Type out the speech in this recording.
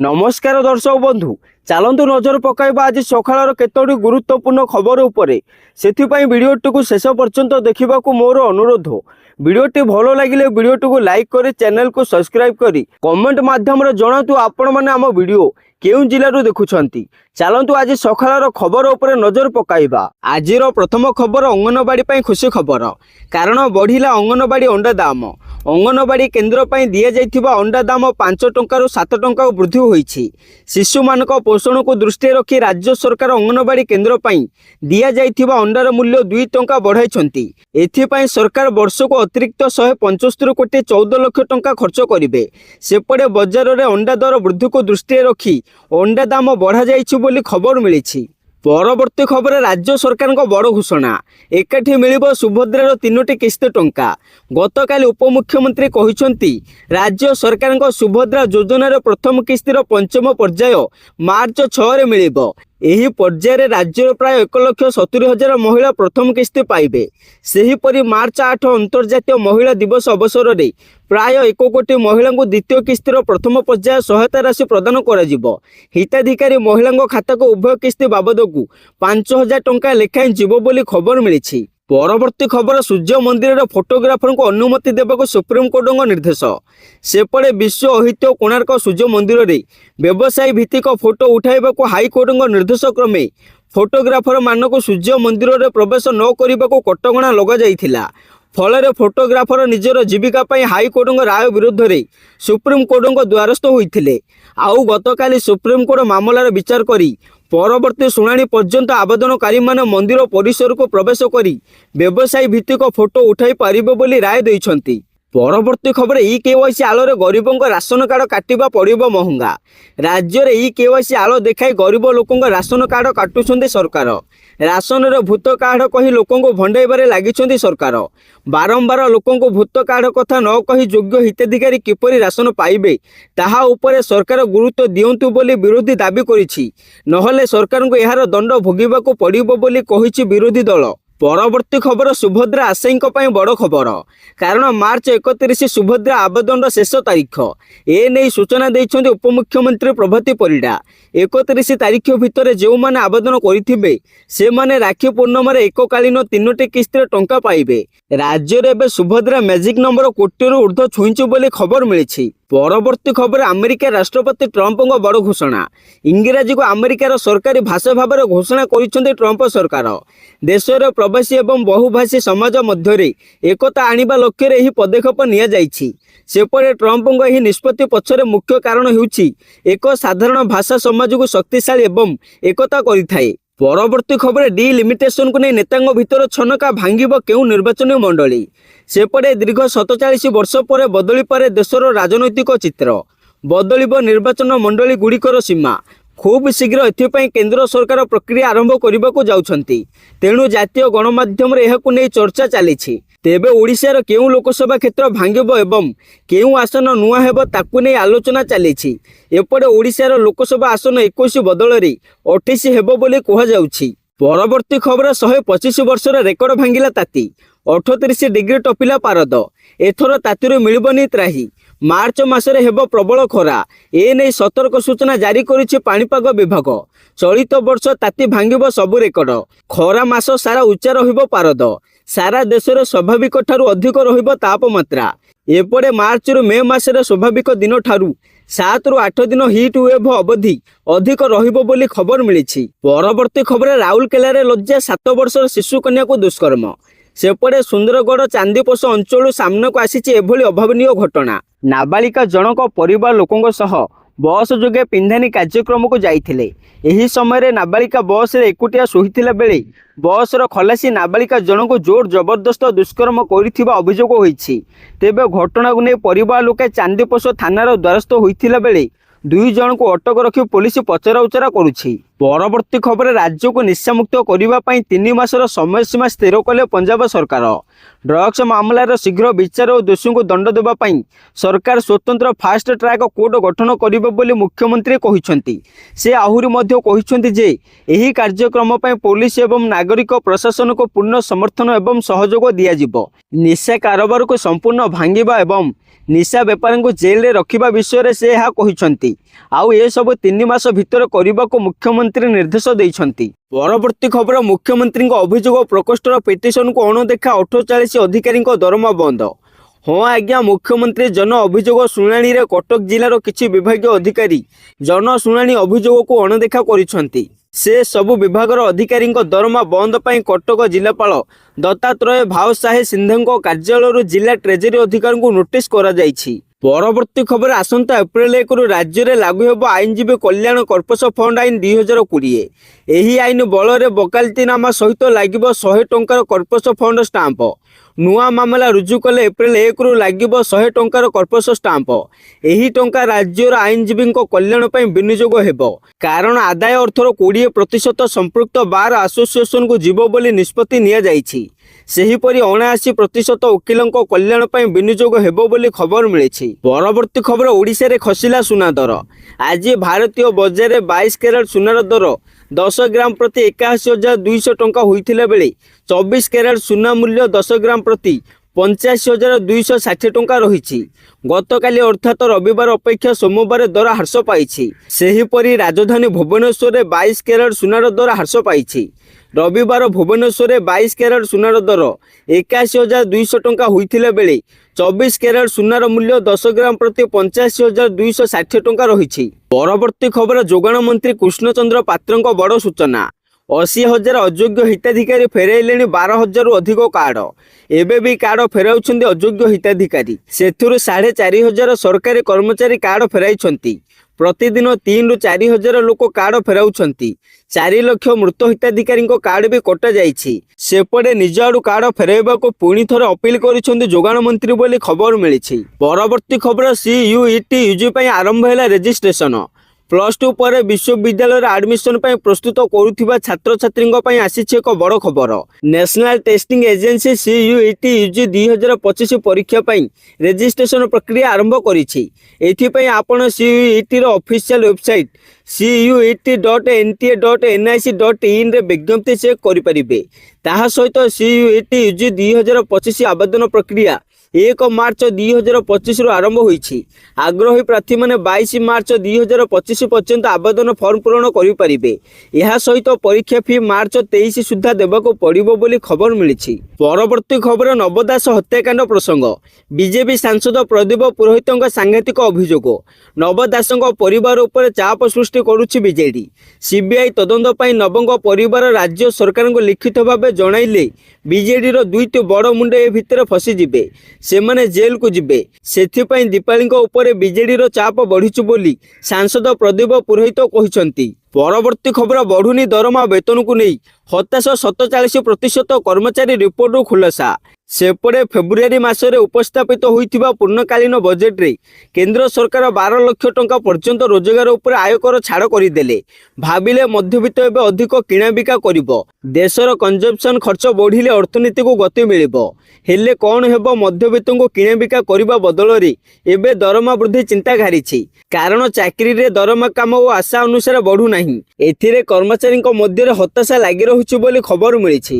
नमस्कार दर्शक बंधु चलतु नजर पकाइबा आज सकाळ केतोटी गुरुत्वपूर्ण खबर उपरे सेथिपाई वीडियोटी को शेष पर्यंत देखा मोर अनुरोध। वीडियोटी भल लगे वीडियोटी को लाइक कर चैनल को सब्सक्राइब करी कमेंट माध्यम जनातु आपण माने आम वीडियो केउं जिल्लारू देखुछंती। चलतु आज सकाळ खबर उपरे नजर पकाइबा। आजिर प्रथम खबर अंगनवाड़ी पाई खुशी खबर, कारण बढ़िला अंगनवाड़ी अंडा दाम। अंगनवाड़ी केन्द्र पर दि जाइथिबा अंडा दाम 5 टंकारु 7 टंका वृद्धि होईछि। शिशु मानक पोषण को दृष्टि रखी राज्य सरकार अंगनवाड़ी केन्द्र पर दि जाइथिबा अंडार मूल्य 2 टंका बढ़ाइछंती। एथिपाई सरकार वर्ष को अतिरिक्त 175 कोटी 14 लाख टंका खर्च करिवे। सेपटे बजार में अंडा दर वृद्धि को दृष्टि रखी अंडा दाम बढ़ा जाइछि बोली खबर मिलिछि। परवर्ती खबर राज्य सरकार बड़ घोषणा, एकाठी मिलिब सुभद्रार 3टी किस्त टंका। गतकाली उपमुख्यमंत्री कहिसंती राज्य सरकार सुभद्रा योजनार प्रथम किस्तिर पंचम पर्याय मार्च 6 रे मिलिब। एही पर्यायर राज्यर प्राय 1,70,000 महिला प्रथम किस्ती पाइबे। सेहीपरि मार्च 8 अंतर्जातीय महिला दिवस अवसर में प्राय 1 कोटी महिला द्वितीय किस्तिर प्रथम पर्याय सहायता राशि प्रदान कर हिताधिकारी महिला खाता को उभय किस्ती बाबद को 5,000 टंका लेखाएं जीव बोली खबर मिली। परवर्ती खबर सूर्य मंदिर फोटोग्राफर को अनुमति देवाक सुप्रीमकोर्ट निर्देश। सेपटे विश्व ऐतिह्य कोणार्क सूर्य मंदिर में व्यवसायी भित्तिक फोटो उठाइबा हाईकोर्ट निर्देश क्रमे फोटोग्राफर मानक सूर्य मंदिर में प्रवेश न करने को कटकणा लग जाइथिला। फल फोटोग्राफर निजर जीविका हाईकोर्ट राय विरुद्ध में सुप्रीमकोर्ट द्वारस्थ होते। आउ गतकाली सुप्रीमकोर्ट मामलार विचार करी परवर्ती शुणाणी पर्यंत आवेदनकारी माने मंदिर परिसर को प्रवेश करी व्यवसायी भित्तिक फोटो उठाई पारिबे बोली राय दैछंती। परवर्ती खबर ई-केवाईसी आलोरे गरीबों राशन कार्ड काटिबा पड़िबो महंगा। राज्य में ई-केवाईसी आलो देखाई गरीब लोकों राशन कार्ड काटुछंती सरकार। राशन रे भूत कार्ड कही लोकों को भंडाइबारे लागिछंती सरकार। बारंबार लोकों को भूत कार्ड कथा न कही योग्य हिताधिकारी किपरि राशन पाइबे ताहा उपरे सरकार गुरुत्व दियंतु बोली विरोधी दाबी करिछि। नहले सरकार को एहार दंड भोगिबाको पड़िबो बोली कहिछि विरोधी दल। परवर्ती खबर सुभद्रा आशायी बड़ खबर, कारण मार्च 31 सुभद्रा आवेदन शेष तारीख। एने सूचना देइछन्ति उपमुख्यमंत्री प्रभाती परिडा। 31 तारीख भितर जो माने आवेदन करिथिबे से माने राखी पूर्णिमार एककालीन 3टी किस्तिर टंका पाइबे। राज्य रे बे सुभद्रा मैजिक नंबर कोटी ऊर्ध्व छुईंछु बोली खबर मिलिछि। परवर्ती खबर अमेरिका राष्ट्रपति ट्रंप बड़ घोषणा। इंग्राजी को अमेरिकार सरकारी भाषा भाव में घोषणा करिसेंति ट्रंप सरकार। देशर प्रवासी एवं बहुभाषी समाज मध्य एकता आनिबा लक्ष्य रे एही पदक्षेप निया जाइछि। सेपटे ट्रंप एही निष्पत्ति पछरे मुख्य कारण हेउछि एक साधारण भाषा समाज को शक्तिशाली एवं एकता करिथाए। परवर्ती खबर डिलिमिटेशन को नहीं नेतांग भितर छनका भांगिब केउ निर्वाचन मंडली। सेपटे दीर्घ 47 वर्ष पर बदली पारे देशर राजनैतिक चित्र। बदलिब निर्वाचन मंडली गुड़िकर सीमा। खूब शीघ्र एथिपाई केंद्र सरकार प्रक्रिया आरंभ करने को जाउछंती। तेणु जातीय गणमाध्यम एहाकु नहीं चर्चा चली। तेबे ओडिशार केउं लोकसभा क्षेत्र भांगिब एवं केउं आसन नुआ हेब ताकु नहीं आलोचना चली। एपटे ओडिशार लोकसभा आसन 21 बदल 28 हेब बोली कहा जाउछि। परवर्ती खबर 125 वर्षर रेकर्ड भांगिला ताती। 38 डिग्री टपिला पारद। एथर तातीर मिलबनी त्राही। मार्च मासरे हेब प्रबल खरा। एने सतर्क सूचना जारी करिछि पाणीपाग विभाग। चलित वर्ष ताती भांगिब सबु रेकर्ड। खरा मास सारा उच्चा रहिब पारद। सारा देश में स्वाभाविक ठारू अधिक रहिब तापमात्रा। एपटे मार्च रु मे मासरे स्वाभाविक दिन ठारू 7 रु 8 दिन हिट वेव अवधि अधिक रहिब बोली खबर मिलिछि। परवर्ती खबर राउरकेला रे लज्जा 7 वर्षर शिशु कन्या को दुष्कर्म। सेपटे सुंदरगढ़ चांदीपोष अंचल सामना को आसी एभली अभावनीय घटना। नाबालिका जनक परिवार लोकों सह बस जोगे पिंधानी कार्यक्रम को जाइथिले। एही समय नाबालिका बस रे एकुटिया सोहिथिला बेले बस रो खलासी नाबालिका जनक जोर जबरदस्त दुष्कर्म करिथिबा अभियोग होईछि। तेबे घटना को नै परिवार लोके चांदीपोष थानार द्वारस्थ होइथिला बेले 2 जन को अटक रखी पुलिस पचरा उचरा करुछि। ପରବର୍ତ୍ତୀ ଖବର ରାଜ୍ୟକୁ ନିଶାମୁକ୍ତ କରିବା ପାଇଁ 3 ମାସର ସମୟସୀମା ସ୍ଥିର କଲେ ପଞ୍ଜାବ ସରକାର। ଡ୍ରଗ୍ସ ମାମଲାର ଶୀଘ୍ର ବିଚାର ଓ ଦୋଷୀଙ୍କୁ ଦଣ୍ଡ ଦେବା ପାଇଁ ସରକାର ସ୍ୱତନ୍ତ୍ର ଫାଷ୍ଟ ଟ୍ରାକ୍ କୋର୍ଟ ଗଠନ କରିବେ ବୋଲି ମୁଖ୍ୟମନ୍ତ୍ରୀ କହିଛନ୍ତି। ସେ ଆହୁରି ମଧ୍ୟ କହିଛନ୍ତି ଯେ ଏହି କାର୍ଯ୍ୟକ୍ରମ ପାଇଁ ପୋଲିସ ଏବଂ ନାଗରିକ ପ୍ରଶାସନକୁ ପୂର୍ଣ୍ଣ ସମର୍ଥନ ଏବଂ ସହଯୋଗ ଦିଆଯିବ। ନିଶା କାରବାରକୁ ସମ୍ପୂର୍ଣ୍ଣ ଭାଙ୍ଗିବା ଏବଂ ନିଶା ବେପାରୀଙ୍କୁ ଜେଲରେ ରଖିବା ବିଷୟରେ ସେ ଏହା କହିଛନ୍ତି। ଆଉ ଏସବୁ 3 ମାସ ଭିତରେ କରିବାକୁ ମୁଖ୍ୟମନ୍ତ୍ରୀ ନିର୍ଦ୍ଦେଶ ଦେଇଛନ୍ତି। ପରବର୍ତ୍ତୀ ଖବର ମୁଖ୍ୟମନ୍ତ୍ରୀଙ୍କ ଅଭିଯୋଗ ପ୍ରକୋଷ୍ଠର ପିଟିସନକୁ ଅଣଦେଖା 48 ଅଧିକାରୀଙ୍କ ଦରମା ବନ୍ଦ। ହଁ ଆଜ୍ଞା, ମୁଖ୍ୟମନ୍ତ୍ରୀ ଜନ ଅଭିଯୋଗ ଶୁଣାଣିରେ କଟକ ଜିଲ୍ଲାର କିଛି ବିଭାଗୀୟ ଅଧିକାରୀ ଜନ ଶୁଣାଣି ଅଭିଯୋଗକୁ ଅଣଦେଖା କରିଛନ୍ତି। ସେ ସବୁ ବିଭାଗର ଅଧିକାରୀଙ୍କ ଦରମା ବନ୍ଦ ପାଇଁ କଟକ ଜିଲ୍ଲାପାଳ ଦତ୍ତାତ୍ରେୟ ଭାଓସାହେ ସିନ୍ଧେଙ୍କ କାର୍ଯ୍ୟାଳୟରୁ ଜିଲ୍ଲା ଟ୍ରେଜେରୀ ଅଧିକାରୀଙ୍କୁ ନୋଟିସ୍ କରାଯାଇଛି। ପରବର୍ତ୍ତୀ ଖବର ଆସନ୍ତା ଏପ୍ରିଲ 1ରୁ ରାଜ୍ୟରେ ଲାଗୁ ହେବ ଆଇନଜୀବୀ କଲ୍ୟାଣ କର୍ପସ ଫଣ୍ଡ ଆଇନ 2020। ଏହି ଆଇନ ବଳରେ ବକାଲତିନାମା ସହିତ ଲାଗିବ 100 ଟଙ୍କାର କର୍ପସ ଫଣ୍ଡ ଷ୍ଟାମ୍ପ। ନୂଆ ମାମଲା ରୁଜୁ କଲେ ଏପ୍ରିଲ 1ରୁ ଲାଗିବ 100 ଟଙ୍କାର କର୍ପସ ଷ୍ଟାମ୍ପ। ଏହି ଟଙ୍କା ରାଜ୍ୟର ଆଇନଜୀବୀଙ୍କ କଲ୍ୟାଣ ପାଇଁ ବିନିଯୋଗ ହେବ, କାରଣ ଆଦାୟ ଅର୍ଥର 20% ସମ୍ପୃକ୍ତ ବାର ଆସୋସିଏସନକୁ ଯିବ ବୋଲି ନିଷ୍ପତ୍ତି ନିଆଯାଇଛି। ସେହିପରି 79% ଓକିଲଙ୍କ କଲ୍ୟାଣ ପାଇଁ ବିନିଯୋଗ ହେବ ବୋଲି ଖବର ମିଳିଛି। ପରବର୍ତ୍ତୀ ଖବର ଓଡ଼ିଶାରେ ଖସିଲା ସୁନା ଦର। ଆଜି ଭାରତୀୟ ବଜାରରେ 22 କ୍ୟାରେଟ୍ ସୁନାର ଦର 10 ଗ୍ରାମ ପ୍ରତି 81,200 ଟଙ୍କା ହୋଇଥିଲା ବେଳେ 24 କ୍ୟାରେଟ୍ ସୁନା ମୂଲ୍ୟ 10 ଗ୍ରାମ ପ୍ରତି 85,260 ଟଙ୍କା ରହିଛି। ଗତକାଲି ଅର୍ଥାତ୍ ରବିବାର ଅପେକ୍ଷା ସୋମବାର ଦର ହ୍ରାସ ପାଇଛି। ସେହିପରି ରାଜଧାନୀ ଭୁବନେଶ୍ୱରରେ 22 କ୍ୟାରେଟ୍ ସୁନାର ଦର ହ୍ରାସ ପାଇଛି। ରବିବାର ଭୁବନେଶ୍ୱରରେ 22 କ୍ୟାରେଟ୍ ସୁନାର ଦର 81,200 ଟଙ୍କା ହୋଇଥିଲା ବେଳେ 24 କ୍ୟାରେଟ୍ ସୁନାର ମୂଲ୍ୟ 10 ଗ୍ରାମ ପ୍ରତି 85,260 ଟଙ୍କା ରହିଛି। ପରବର୍ତ୍ତୀ ଖବର ଯୋଗାଣ ମନ୍ତ୍ରୀ କୃଷ୍ଣଚନ୍ଦ୍ର ପାତ୍ରଙ୍କ ବଡ଼ ସୂଚନା। 80,000 ଅଯୋଗ୍ୟ ହିତାଧିକାରୀ ଫେରାଇଲେଣି 12,000ରୁ ଅଧିକ କାର୍ଡ। ଏବେ ବି କାର୍ଡ ଫେରାଉଛନ୍ତି ଅଯୋଗ୍ୟ ହିତାଧିକାରୀ। ସେଥିରୁ 4,500 ସରକାରୀ କର୍ମଚାରୀ କାର୍ଡ ଫେରାଇଛନ୍ତି। ପ୍ରତିଦିନ 3ରୁ 4,000 ଲୋକ କାର୍ଡ ଫେରାଉଛନ୍ତି। 4 ଲକ୍ଷ ମୃତ ହିତାଧିକାରୀଙ୍କ କାର୍ଡ ବି କଟାଯାଇଛି। ସେପଟେ ନିଜ ଆଡୁ କାର୍ଡ ଫେରାଇବାକୁ ପୁଣି ଥରେ ଅପିଲ କରିଛନ୍ତି ଯୋଗାଣ ମନ୍ତ୍ରୀ ବୋଲି ଖବର ମିଳିଛି। ପରବର୍ତ୍ତୀ ଖବର CUET ୟୁଜି ପାଇଁ ଆରମ୍ଭ ହେଲା ରେଜିଷ୍ଟ୍ରେସନ। +2 ପରେ ବିଶ୍ୱବିଦ୍ୟାଳୟରେ ଆଡମିସନ ପାଇଁ ପ୍ରସ୍ତୁତ କରୁଥିବା ଛାତ୍ରଛାତ୍ରୀଙ୍କ ପାଇଁ ଆସିଛି ଏକ ବଡ଼ ଖବର। National testing agency CUET UG 2025 ପରୀକ୍ଷା ପାଇଁ ରେଜିଷ୍ଟ୍ରେସନ ପ୍ରକ୍ରିୟା ଆରମ୍ଭ କରିଛି। ଏଥିପାଇଁ ଆପଣ CUETର ଅଫିସିଆଲ ୱେବସାଇଟ CUET.nta.nic.in ରେ ବିଜ୍ଞପ୍ତି ଚେକ୍ କରିପାରିବେ। ତାହା ସହିତ CUET ୟୁଜି 2025 ଆବେଦନ ପ୍ରକ୍ରିୟା 1 ମାର୍ଚ୍ଚ 2025ରୁ ଆରମ୍ଭ ହୋଇଛି। ଆଗ୍ରହୀ ପ୍ରାର୍ଥୀମାନେ 22 ମାର୍ଚ୍ଚ 2025 ପର୍ଯ୍ୟନ୍ତ ଆବେଦନ ଫର୍ମ ପୂରଣ କରିପାରିବେ। ଏହା ସହିତ ପରୀକ୍ଷା ଫି ମାର୍ଚ୍ଚ 23 ସୁଦ୍ଧା ଦେବାକୁ ପଡ଼ିବ ବୋଲି ଖବର ମିଳିଛି। ପରବର୍ତ୍ତୀ ଖବର ନବ ଦାସ ହତ୍ୟାକାଣ୍ଡ ପ୍ରସଙ୍ଗ। ବିଜେପି ସାଂସଦ ପ୍ରଦୀପ ପୁରୋହିତଙ୍କ ସାଂଘାତିକ ଅଭିଯୋଗ। ନବ ଦାସଙ୍କ ପରିବାର ଉପରେ ଚାପ ସୃଷ୍ଟି କରୁଛି ବିଜେଡି। ସିବିଆଇ ତଦନ୍ତ ପାଇଁ ନବଙ୍କ ପରିବାର ରାଜ୍ୟ ସରକାରଙ୍କୁ ଲିଖିତ ଭାବେ ଜଣାଇଲେ ବିଜେଡିର 2ଟି ବଡ଼ ମୁଣ୍ଡ ଏ ଭିତରେ ଫସିଯିବେ। ସେମାନେ ଜେଲକୁ ଯିବେ। ସେଥିପାଇଁ ଦୀପାଳିଙ୍କ ଉପରେ ବିଜେଡିର ଚାପ ବଢ଼ିଛି ବୋଲି ସାଂସଦ ପ୍ରଦୀପ ପୁରୋହିତ କହିଛନ୍ତି। ପରବର୍ତ୍ତୀ ଖବର ବଢ଼ୁନି ଦରମା ବେତନକୁ ନେଇ ହତାଶ 47% କର୍ମଚାରୀ ରିପୋର୍ଟରୁ ଖୁଲାସା। ସେପଟେ ଫେବୃଆରୀ ମାସରେ ଉପସ୍ଥାପିତ ହୋଇଥିବା ପୂର୍ଣ୍ଣକାଳୀନ ବଜେଟରେ କେନ୍ଦ୍ର ସରକାର 12 ଲକ୍ଷ ଟଙ୍କା ପର୍ଯ୍ୟନ୍ତ ରୋଜଗାର ଉପରେ ଆୟକର ଛାଡ଼ କରିଦେଲେ। ଭାବିଲେ ମଧ୍ୟବିତ୍ତ ଏବେ ଅଧିକ କିଣାବିକା କରିବ। ଦେଶର କନଜମ୍ପସନ୍ ଖର୍ଚ୍ଚ ବଢ଼ିଲେ ଅର୍ଥନୀତିକୁ ଗତି ମିଳିବ। ହେଲେ କ'ଣ ହେବ, ମଧ୍ୟବିତ୍ତଙ୍କୁ କିଣାବିକା କରିବା ବଦଳରେ ଏବେ ଦରମା ବୃଦ୍ଧି ଚିନ୍ତା ଘାରିଛି। କାରଣ ଚାକିରିରେ ଦରମା କାମ ଓ ଆଶା ଅନୁସାରେ ବଢ଼ୁନାହିଁ। ଏଥିରେ କର୍ମଚାରୀଙ୍କ ମଧ୍ୟରେ ହତାଶା ଲାଗି ରହୁଛି ବୋଲି ଖବର ମିଳିଛି।